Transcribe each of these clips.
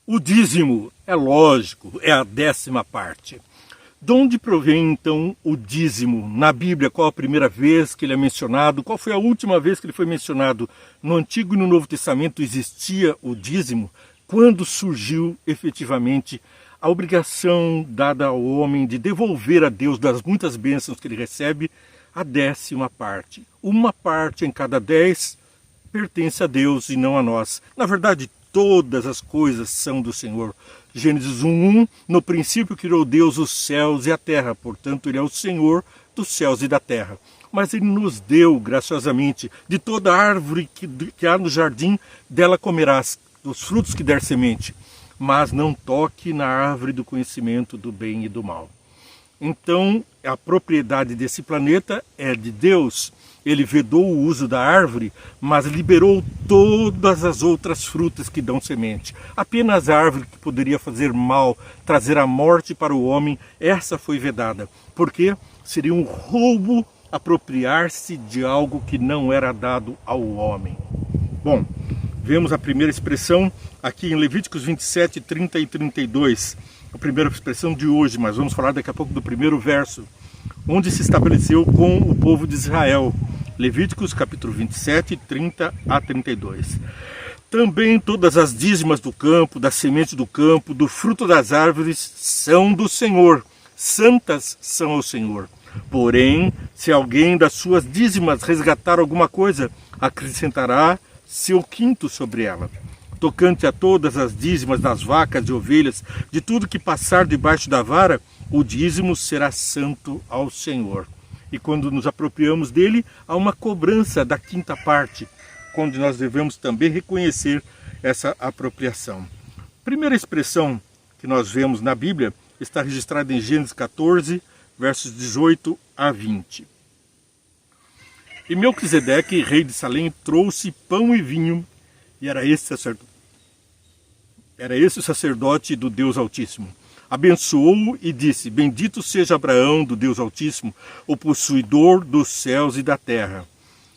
O dízimo, é lógico, é a 10ª parte. De onde provém, então, o dízimo? Na Bíblia, qual a primeira vez que ele é mencionado? Qual foi a última vez que ele foi mencionado? No Antigo e no Novo Testamento existia o dízimo? Quando surgiu, efetivamente, a obrigação dada ao homem de devolver a Deus das muitas bênçãos que ele recebe, a 10ª parte. Uma parte em cada 10 pertence a Deus e não a nós. Na verdade, todas as coisas são do Senhor. Gênesis 1:1, no princípio criou Deus os céus e a terra, portanto ele é o Senhor dos céus e da terra. Mas ele nos deu, graciosamente, de toda árvore que há no jardim, dela comerás, dos frutos que der semente, mas não toque na árvore do conhecimento do bem e do mal. Então, a propriedade desse planeta é de Deus. Ele vedou o uso da árvore, mas liberou todas as outras frutas que dão semente. Apenas a árvore que poderia fazer mal, trazer a morte para o homem, essa foi vedada. Porque seria um roubo apropriar-se de algo que não era dado ao homem. Bom, vemos a primeira expressão aqui em Levíticos 27, 30 e 32. A primeira expressão de hoje, mas vamos falar daqui a pouco do primeiro verso, onde se estabeleceu com o povo de Israel. Levíticos capítulo 27, 30 a 32. Também todas as dízimas do campo, da semente do campo, do fruto das árvores são do Senhor, santas são ao Senhor. Porém, se alguém das suas dízimas resgatar alguma coisa, acrescentará seu quinto sobre ela. Tocante a todas as dízimas das vacas e ovelhas, de tudo que passar debaixo da vara, o dízimo será santo ao Senhor. E quando nos apropriamos dele, há uma cobrança da 5ª parte, quando nós devemos também reconhecer essa apropriação. A primeira expressão que nós vemos na Bíblia está registrada em Gênesis 14, versos 18 a 20. E Melquisedeque, rei de Salém, trouxe pão e vinho, e era esse o sacerdote do Deus Altíssimo. Abençoou-o e disse: bendito seja Abraão do Deus Altíssimo, o possuidor dos céus e da terra.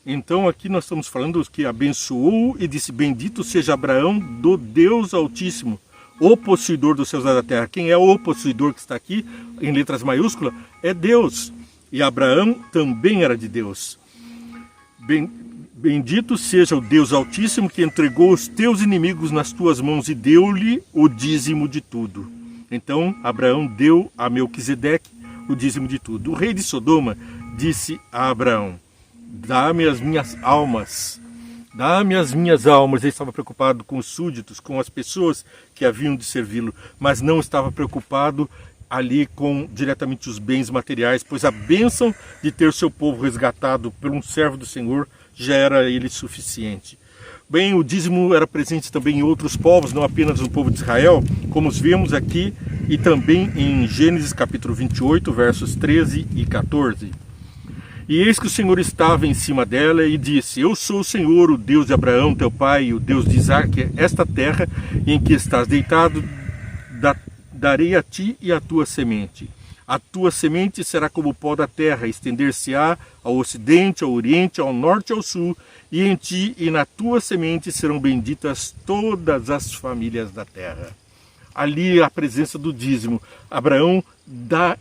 Então aqui nós estamos falando que abençoou e disse: bendito seja Abraão do Deus Altíssimo, o possuidor dos céus e da terra. Quem é o possuidor que está aqui, em letras maiúsculas? É Deus. E Abraão também era de Deus. Bendito seja o Deus Altíssimo que entregou os teus inimigos nas tuas mãos e deu-lhe o dízimo de tudo. Então Abraão deu a Melquisedeque o dízimo de tudo. O rei de Sodoma disse a Abraão: dá-me as minhas almas. Dá-me as minhas almas. Ele estava preocupado com os súditos, com as pessoas que haviam de servi-lo, mas não estava preocupado ali com diretamente os bens materiais, pois a bênção de ter seu povo resgatado por um servo do Senhor já era ele suficiente. Bem, o dízimo era presente também em outros povos, não apenas no povo de Israel, como vemos aqui e também em Gênesis capítulo 28, versos 13 e 14. E eis que o Senhor estava em cima dela e disse: eu sou o Senhor, o Deus de Abraão, teu pai, o Deus de Isaque. Esta terra em que estás deitado, darei a ti e à tua semente. A tua semente será como o pó da terra, estender-se-á ao ocidente, ao oriente, ao norte e ao sul, e em ti e na tua semente serão benditas todas as famílias da terra. Ali a presença do dízimo. Abraão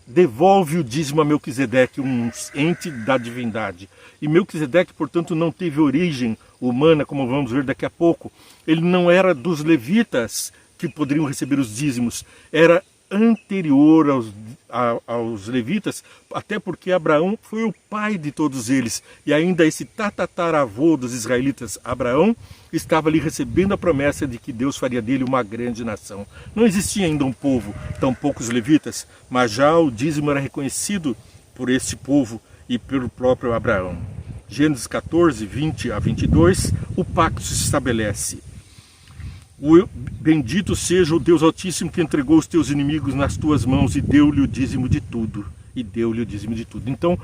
devolve o dízimo a Melquisedeque, um ente da divindade. E Melquisedeque, portanto, não teve origem humana, como vamos ver daqui a pouco. Ele não era dos levitas que poderiam receber os dízimos, era anterior aos levitas, até porque Abraão foi o pai de todos eles, e ainda esse tataravô dos israelitas, Abraão, estava ali recebendo a promessa de que Deus faria dele uma grande nação. Não existia ainda um povo, tampouco os levitas, mas já o dízimo era reconhecido por esse povo e pelo próprio Abraão. Gênesis 14, 20 a 22, o pacto se estabelece. Bendito seja o Deus Altíssimo que entregou os teus inimigos nas tuas mãos e deu-lhe o dízimo de tudo. Então,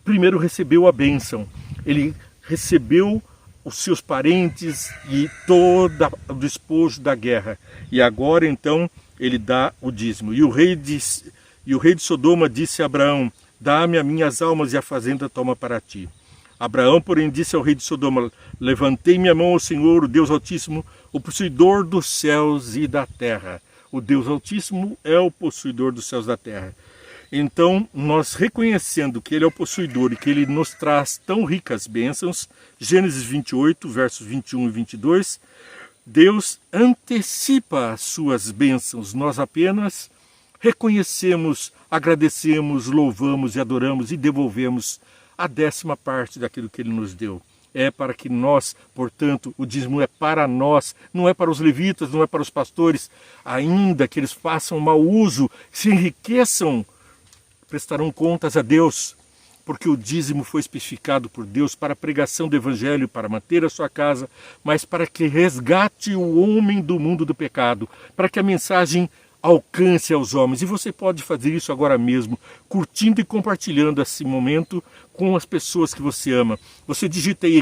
primeiro recebeu a bênção. Ele recebeu os seus parentes e todo o despojo da guerra. E agora, então, ele dá o dízimo. E o rei de Sodoma disse a Abraão: dá-me as minhas almas e a fazenda toma para ti. Abraão, porém, disse ao rei de Sodoma: levantei minha mão ao Senhor, o Deus Altíssimo, o possuidor dos céus e da terra. O Deus Altíssimo é o possuidor dos céus e da terra. Então, nós reconhecendo que Ele é o possuidor e que Ele nos traz tão ricas bênçãos, Gênesis 28, versos 21 e 22, Deus antecipa as suas bênçãos. Nós apenas reconhecemos, agradecemos, louvamos e adoramos e devolvemos a 10ª parte daquilo que Ele nos deu. É para que nós, portanto, o dízimo é para nós, não é para os levitas, não é para os pastores, ainda que eles façam mau uso, se enriqueçam, prestarão contas a Deus, porque o dízimo foi especificado por Deus para a pregação do Evangelho, para manter a sua casa, mas para que resgate o homem do mundo do pecado, para que a mensagem alcance aos homens. E você pode fazer isso agora mesmo, curtindo e compartilhando esse momento com as pessoas que você ama. Você digita aí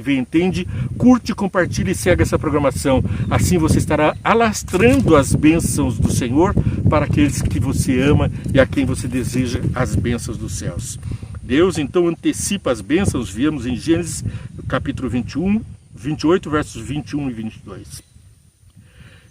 #Ventende, curte, compartilha e segue essa programação. Assim você estará alastrando as bênçãos do Senhor para aqueles que você ama e a quem você deseja as bênçãos dos céus. Deus então antecipa as bênçãos, vemos em Gênesis capítulo 28, versos 21 e 22.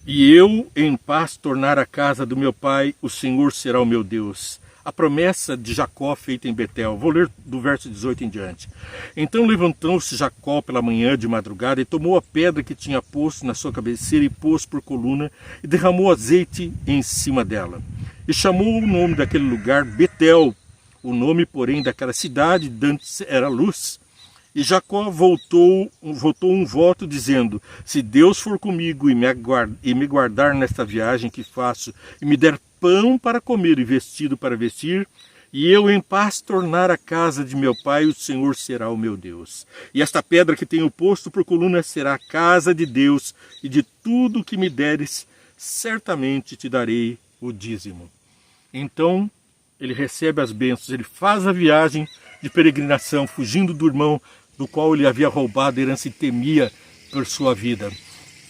E eu, em paz, tornar a casa do meu pai, o Senhor será o meu Deus. A promessa de Jacó feita em Betel. Vou ler do verso 18 em diante. Então levantou-se Jacó pela manhã de madrugada e tomou a pedra que tinha posto na sua cabeceira e pôs por coluna e derramou azeite em cima dela. E chamou o nome daquele lugar Betel. O nome, porém, daquela cidade dantes era Luz. E Jacó votou um voto dizendo: se Deus for comigo e me guardar nesta viagem que faço, e me der pão para comer e vestido para vestir, e eu em paz tornar a casa de meu pai, o Senhor será o meu Deus. E esta pedra que tenho posto por coluna será a casa de Deus, e de tudo que me deres, certamente te darei o dízimo. Então ele recebe as bênçãos, ele faz a viagem de peregrinação, fugindo do irmão do qual ele havia roubado a herança e temia por sua vida.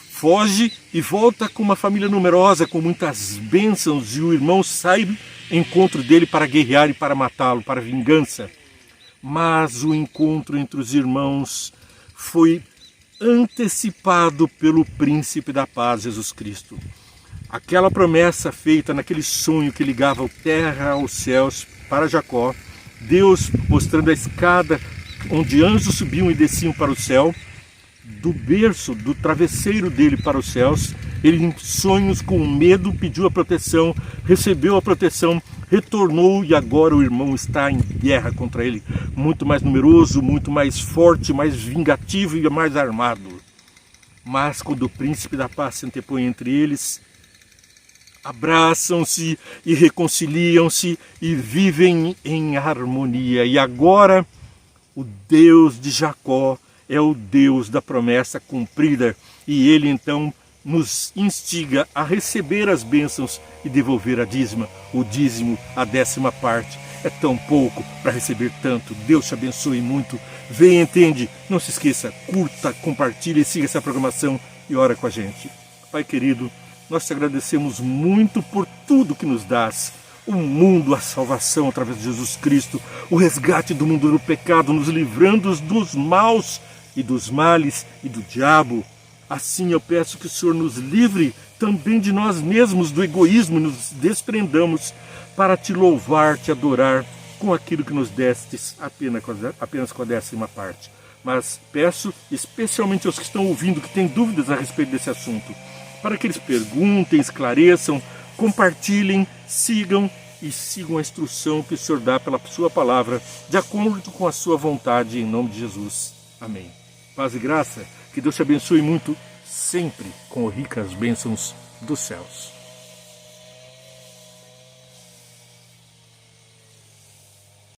Foge e volta com uma família numerosa, com muitas bênçãos, e o irmão sai em encontro dele para guerrear e para matá-lo, para vingança. Mas o encontro entre os irmãos foi antecipado pelo príncipe da paz, Jesus Cristo. Aquela promessa feita naquele sonho que ligava a terra aos céus para Jacó, Deus mostrando a escada onde anjos subiam e desciam para o céu, do berço, do travesseiro dele para os céus, ele em sonhos com medo pediu a proteção, recebeu a proteção, retornou e agora o irmão está em guerra contra ele, muito mais numeroso, muito mais forte, mais vingativo e mais armado. Mas quando o príncipe da paz se antepõe entre eles, abraçam-se e reconciliam-se e vivem em harmonia. E agora o Deus de Jacó é o Deus da promessa cumprida, e Ele então nos instiga a receber as bênçãos e devolver a dízima. O dízimo, a 10ª parte, é tão pouco para receber tanto. Deus te abençoe muito. Vem, entende. Não se esqueça, curta, compartilhe, siga essa programação e ora com a gente. Pai querido, nós te agradecemos muito por tudo que nos dás. O mundo, a salvação através de Jesus Cristo, o resgate do mundo do pecado, nos livrando dos maus e dos males e do diabo. Assim eu peço que o Senhor nos livre também de nós mesmos, do egoísmo, e nos desprendamos para te louvar, te adorar com aquilo que nos destes apenas com a 10ª parte. Mas peço especialmente aos que estão ouvindo, que têm dúvidas a respeito desse assunto, para que eles perguntem, esclareçam, compartilhem, sigam a instrução que o Senhor dá pela sua palavra, de acordo com a sua vontade, em nome de Jesus. Amém. Paz e graça, que Deus te abençoe muito, sempre com ricas bênçãos dos céus.